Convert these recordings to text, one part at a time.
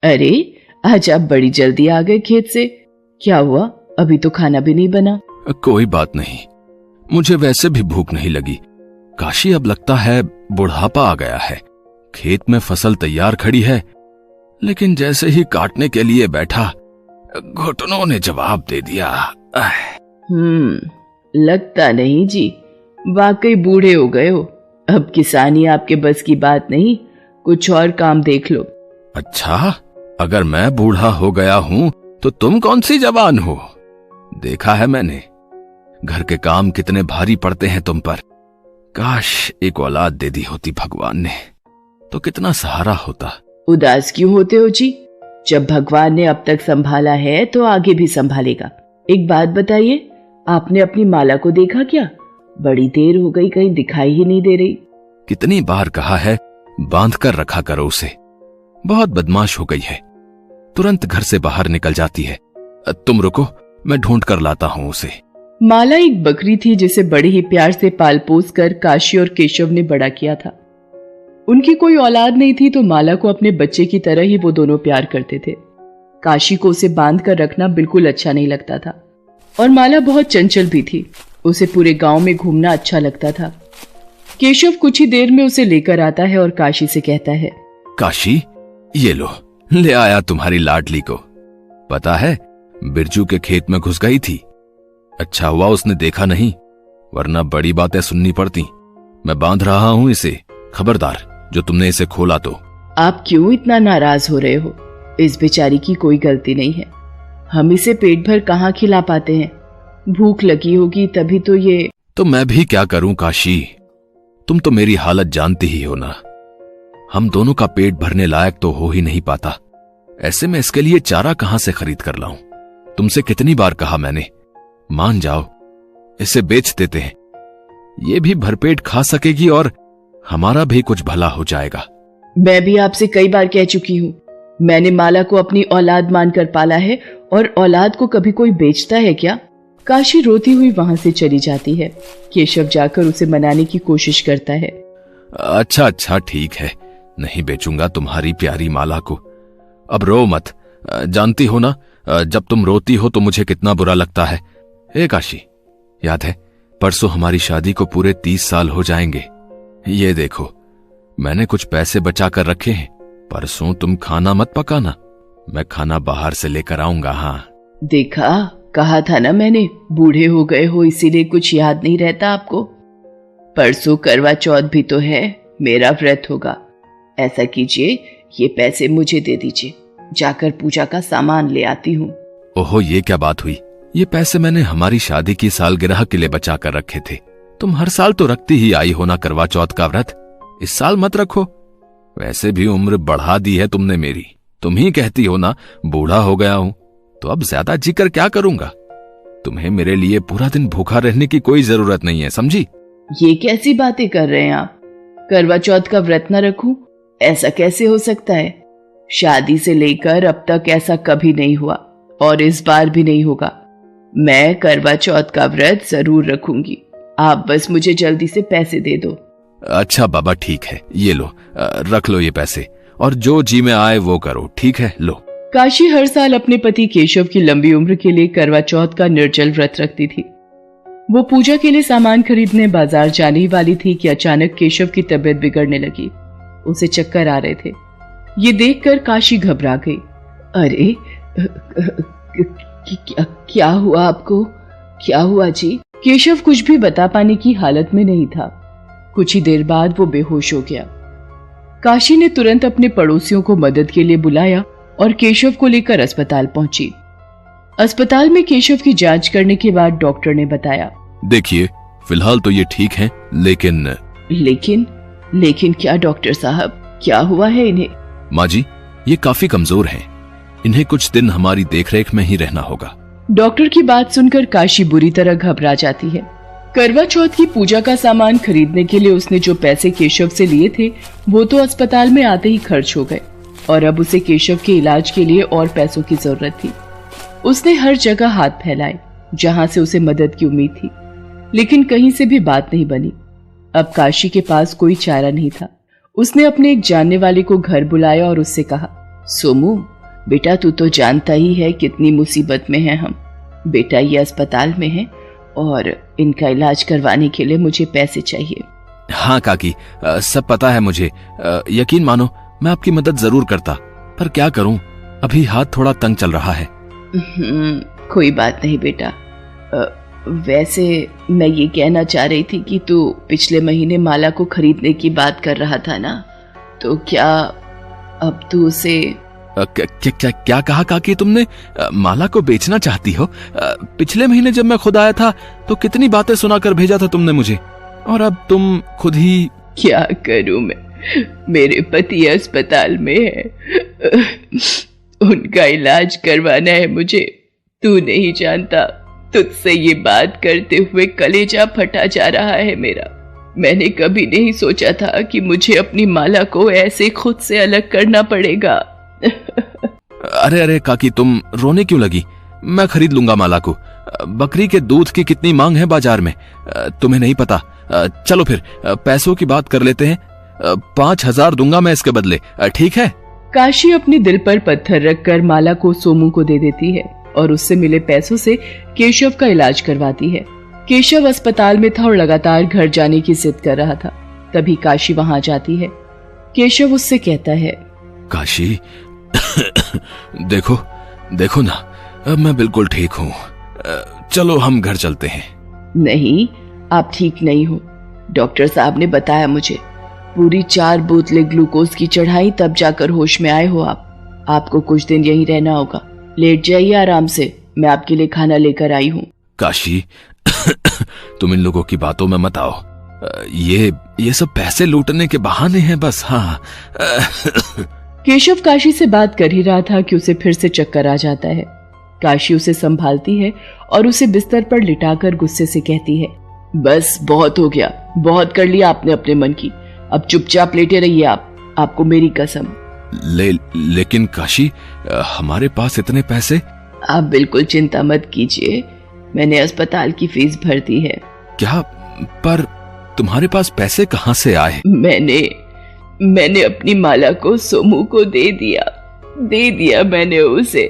अरे, आज आप बड़ी जल्दी आ गए खेत से। क्या हुआ? अभी तो खाना भी नहीं बना। कोई बात नहीं, मुझे वैसे भी भूख नहीं लगी। काशी, अब लगता है बुढ़ापा आ गया है। खेत में फसल तैयार खड़ी है, लेकिन जैसे ही काटने के लिए बैठा, घुटनों ने जवाब दे दिया। लगता नहीं जी, वाकई बूढ़े हो गए हो। अब किसानी आपके बस की बात नहीं, कुछ और काम देख लो। अच्छा, अगर मैं बूढ़ा हो गया हूं तो तुम कौन सी जवान हो? देखा है मैंने, घर के काम कितने भारी पड़ते हैं तुम पर। काश एक औलाद दे दी होती भगवान ने, तो कितना सहारा होता। उदास क्यों होते हो जी? जब भगवान ने अब तक संभाला है तो आगे भी संभालेगा। एक बात बताइए, आपने अपनी माला को देखा क्या? बड़ी देर हो गई, कहीं दिखाई ही नहीं दे रही। कितनी बार कहा है बांध कर रखा करो उसे, बहुत बदमाश हो गई है, तुरंत घर से बाहर निकल जाती है। तुम रुको, मैं ढूंढ कर लाता हूं उसे। माला एक बकरी थी जिसे बड़े ही प्यार से पाल पोस कर काशी और केशव ने बड़ा किया था। उनकी कोई औलाद नहीं थी तो माला को अपने बच्चे की तरह ही वो दोनों प्यार करते थे। काशी को उसे बांध कर रखना बिल्कुल अच्छा नहीं लगता था, और माला बहुत चंचल भी थी। उसे पूरे गांव में घूमना अच्छा लगता था। केशव कुछ ही देर में उसे लेकर आता है और काशी से कहता है, काशी, ये लो, ले आया तुम्हारी लाडली को। पता है, बिरजू के खेत में घुस गई थी। अच्छा हुआ उसने देखा नहीं, वरना बड़ी बातें सुननी पड़ती। मैं बांध रहा हूं इसे, खबरदार जो तुमने इसे खोला तो। आप क्यों इतना नाराज हो रहे हो? इस बेचारी की कोई गलती नहीं है। हम इसे पेट भर कहाँ खिला पाते हैं? भूख लगी होगी तभी तो ये। तो मैं भी क्या करूं काशी, तुम तो मेरी हालत जानती ही हो ना। हम दोनों का पेट भरने लायक तो हो ही नहीं पाता। ऐसे में इसके लिए चारा कहां से खरीद कर लाऊं? तुमसे कितनी बार कहा मैंने, मान जाओ, इसे बेच देते हैं। ये भी भरपेट खा सकेगी और हमारा भी कुछ भला हो जाएगा। मैं भी आपसे कई बार कह चुकी हूँ, मैंने माला को अपनी औलाद मानकर पाला है, और औलाद को कभी कोई बेचता है क्या? काशी रोती हुई वहां से चली जाती है। केशव जाकर उसे मनाने की कोशिश करता है। अच्छा ठीक है, नहीं बेचूंगा तुम्हारी प्यारी माला को। अब रो मत, जानती हो ना जब तुम रोती हो तो मुझे कितना बुरा लगता है। हे काशी, याद है परसों हमारी शादी को पूरे 30 साल हो जाएंगे। ये देखो, मैंने कुछ पैसे बचा कर रखे हैं। परसों तुम खाना मत पकाना, मैं खाना बाहर से लेकर आऊंगा। हाँ, देखा, कहा था ना मैंने, बूढ़े हो गए हो इसीलिए कुछ याद नहीं रहता आपको। परसों करवा चौथ भी तो है, मेरा व्रत होगा। ऐसा कीजिए, ये पैसे मुझे दे दीजिए, जाकर पूजा का सामान ले आती हूँ। ओहो, ये क्या बात हुई? ये पैसे मैंने हमारी शादी की सालगिरह के लिए बचा कर रखे थे। तुम हर साल तो रखती ही आई हो ना करवा चौथ का व्रत, इस साल मत रखो। वैसे भी उम्र बढ़ा दी है तुमने मेरी, तुम ही कहती हो ना बूढ़ा हो गया हूं, तो अब ज्यादा जी कर क्या करूंगा? तुम्हें मेरे लिए पूरा दिन भूखा रहने की कोई जरूरत नहीं है, समझी? ये कैसी बातें कर रहे हैं आप? करवा चौथ का व्रत न रखूं, ऐसा कैसे हो सकता है? शादी से लेकर अब तक ऐसा कभी नहीं हुआ, और इस बार भी नहीं होगा। मैं करवा चौथ का व्रत जरूर रखूंगी, आप बस मुझे जल्दी से पैसे दे दो। अच्छा बाबा, ठीक है, ये लो, रख लो ये पैसे, और जो जी में आए वो करो, ठीक है, लो। काशी हर साल अपने पति केशव की लंबी उम्र के लिए करवा चौथ का निर्जल व्रत रखती थी। वो पूजा के लिए सामान खरीदने बाजार जाने वाली थी कि अचानक केशव की तबीयत बिगड़ने लगी। उसे चक्कर आ रहे थे। ये देखकर काशी घबरा गई। अरे, क्या हुआ आपको? क्या हुआ जी? केशव कुछ भी बता पाने की हालत में नहीं था। कुछ ही देर बाद वो बेहोश हो गया। काशी ने तुरंत अपने पड़ोसियों को मदद के लिए बुलाया और केशव को लेकर अस्पताल पहुंची। अस्पताल में केशव की जांच करने के बाद डॉक्टर ने बताया, देखिए, फिलहाल तो ये ठीक हैं, लेकिन क्या डॉक्टर साहब, क्या हुआ है इन्हें? माँ जी, ये काफी कमजोर हैं, इन्हें कुछ दिन हमारी देखरेख में ही रहना होगा। डॉक्टर की बात सुनकर काशी बुरी तरह घबरा जाती है। करवा चौथ की पूजा का सामान खरीदने के लिए उसने जो पैसे केशव से लिए थे वो तो अस्पताल में आते ही खर्च हो गए, और अब उसे केशव के इलाज के लिए और पैसों की जरूरत थी। उसने हर जगह हाथ फैलाए जहां से उसे मदद की उम्मीद थी, लेकिन कहीं से भी बात नहीं बनी। अब काशी के पास कोई चारा नहीं था। उसने अपने एक जानने वाले को घर बुलाया और उससे कहा, सोमू, बेटा तू तो जानता ही है कितनी मुसीबत में है हम। बेटा ये अस्पताल में है और इनका इलाज करवाने के लिए मुझे पैसे चाहिए। हाँ काकी, सब पता है मुझे। यकीन मानो मैं आपकी मदद जरूर करता, पर क्या करूं, अभी हाथ थोड़ा तंग चल रहा है। कोई बात नहीं बेटा। वैसे मैं ये कहना चाह रही थी कि तू पिछले महीने माला को खरीदने की बात कर रहा था ना, तो क्या अब तू उसे क्या कहा काकी तुमने? माला को बेचना चाहती हो? पिछले महीने जब मैं खुद आया था तो कितनी बातें सुनाकर भेजा था तुमने मुझे, और अब तुम खुद ही। क्या करूं मैं, मेरे पति अस्पताल में है, उनका इलाज करवाना है मुझे। तू नहीं जानता, तुझसे ये बात करते हुए कलेजा फटा जा रहा है मेरा। मैंने कभी नहीं सोचा था कि मुझे अपनी माला को ऐसे खुद से अलग करना पड़ेगा। अरे अरे काकी, तुम रोने क्यों लगी? मैं खरीद लूंगा माला को। बकरी के दूध की कितनी मांग है बाजार में, तुम्हें नहीं पता। चलो फिर पैसों की बात कर लेते हैं। 5,000 दूंगा मैं इसके बदले, ठीक है? काशी अपने दिल पर पत्थर रखकर माला को सोमू को दे देती है और उससे मिले पैसों से केशव का इलाज करवाती है। केशव अस्पताल में था और लगातार घर जाने की जिद कर रहा था। तभी काशी वहां जाती है। केशव उससे कहता है, काशी देखो देखो ना, अब मैं बिल्कुल ठीक हूँ। चलो हम घर चलते हैं। नहीं, आप ठीक नहीं हो। डॉक्टर साहब ने बताया मुझे, पूरी 4 बोतलें ग्लूकोज की चढ़ाई तब जाकर होश में आए हो आप। आपको कुछ दिन यहीं रहना होगा। लेट जाइए आराम से, मैं आपके लिए खाना लेकर आई हूँ। काशी तुम इन लोगों की बातों में मत आओ। ये सब पैसे लूटने के बहाने हैं बस। हाँ केशव काशी से बात कर ही रहा था कि उसे फिर से चक्कर आ जाता है। काशी उसे संभालती है और उसे बिस्तर पर लिटाकर गुस्से से कहती है, बस बहुत हो गया, बहुत कर लिया आपने अपने मन की। अब चुपचाप लेटे रहिए आप, आपको मेरी कसम। लेकिन काशी, हमारे पास इतने पैसे। आप बिल्कुल चिंता मत कीजिए, मैंने अस्पताल की फीस भर दी है। क्या? पर तुम्हारे पास पैसे कहाँ से आए? मैंने अपनी माला को सोमू को दे दिया मैंने उसे।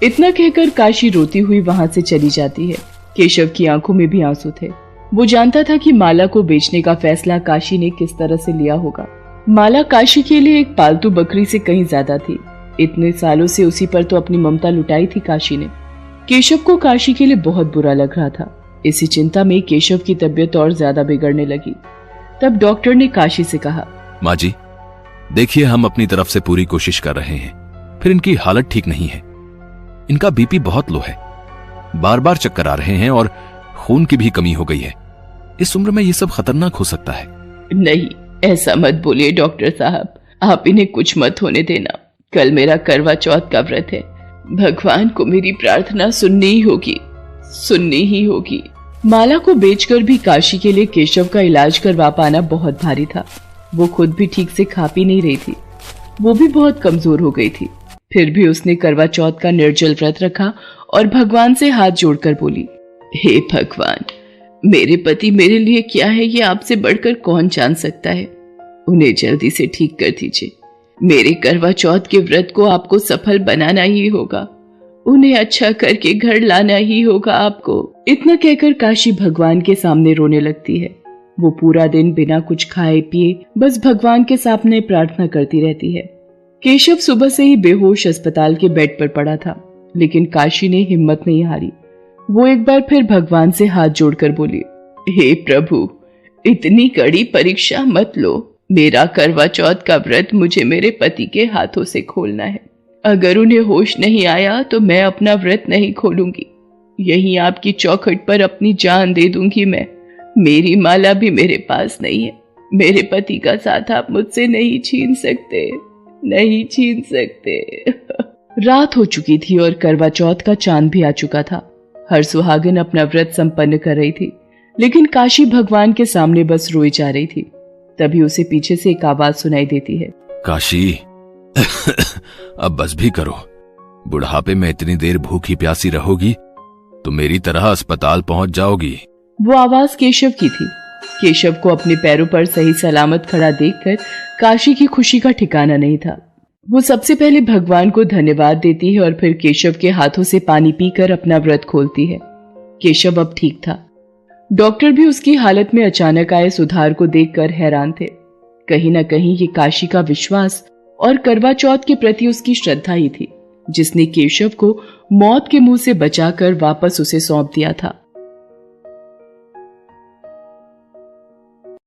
इतना कहकर काशी रोती हुई वहां से चली जाती है। केशव की आंखों में भी आंसू थे। वो जानता था कि माला को बेचने का फैसला काशी ने किस तरह से लिया होगा। माला काशी के लिए एक पालतू बकरी से कहीं ज्यादा थी। इतने सालों से उसी पर तो अपनी ममता लुटाई थी काशी ने। केशव को काशी के लिए बहुत बुरा लग रहा था। इसी चिंता में केशव की तबीयत और ज्यादा बिगड़ने लगी। तब डॉक्टर ने काशी से कहा, माँ जी देखिए, हम अपनी तरफ से पूरी कोशिश कर रहे हैं, फिर इनकी हालत ठीक नहीं है। इनका बीपी बहुत लो है, बार बार चक्कर आ रहे हैं और खून की भी कमी हो गई है। इस उम्र में ये सब खतरनाक हो सकता है। नहीं, ऐसा मत बोलिए डॉक्टर साहब, आप इन्हें कुछ मत होने देना। कल मेरा करवा चौथ का व्रत है। भगवान को मेरी प्रार्थना सुननी ही होगी। माला को बेचकर भी काशी के लिए केशव का इलाज करवा पाना बहुत भारी था। वो खुद भी ठीक से खा पी नहीं रही थी, वो भी बहुत कमजोर हो गई थी। फिर भी उसने करवा चौथ का निर्जल व्रत रखा और भगवान से हाथ जोड़कर बोली, हे भगवान, मेरे पति मेरे लिए क्या है ये आपसे बढ़कर कौन जान सकता है। उन्हें जल्दी से ठीक कर दीजिए। मेरे करवा चौथ के व्रत को आपको सफल बनाना ही होगा। उन्हें अच्छा करके घर लाना ही होगा आपको। इतना कहकर काशी भगवान के सामने रोने लगती है। वो पूरा दिन बिना कुछ खाए पिए बस भगवान के सामने प्रार्थना करती रहती है। केशव सुबह से ही बेहोश अस्पताल के बेड पर पड़ा था, लेकिन काशी ने हिम्मत नहीं हारी। वो एक बार फिर भगवान से हाथ जोड़कर बोली, हे प्रभु, इतनी कड़ी परीक्षा मत लो। मेरा करवा चौथ का व्रत मुझे मेरे पति के हाथों से खोलना है। अगर उन्हें होश नहीं आया तो मैं अपना व्रत नहीं खोलूंगी। यहीं आपकी चौखट पर अपनी जान दे दूंगी मैं। मेरी माला भी मेरे पास नहीं है। मेरे पति का साथ आप मुझसे नहीं छीन सकते। रात हो चुकी थी और करवा चौथ का चांद भी आ चुका था। हर सुहागिन अपना व्रत संपन्न कर रही थी, लेकिन काशी भगवान के सामने बस रोई जा रही थी। तभी उसे पीछे से एक आवाज सुनाई देती है, काशी अब बस भी करो। बुढ़ापे में इतनी देर भूखी प्यासी रहोगी तो मेरी तरह अस्पताल पहुंच जाओगी। वो आवाज केशव की थी। केशव को अपने पैरों पर सही सलामत खड़ा देखकर काशी की खुशी का ठिकाना नहीं था। वो सबसे पहले भगवान को धन्यवाद देती है और फिर केशव के हाथों से पानी पीकर अपना व्रत खोलती है। केशव अब ठीक था। डॉक्टर भी उसकी हालत में अचानक आए सुधार को देखकर हैरान थे। कहीं ना कहीं ये काशी का विश्वास और करवा चौथ के प्रति उसकी श्रद्धा ही थी जिसने केशव को मौत के मुंह से बचाकर वापस उसे सौंप दिया था।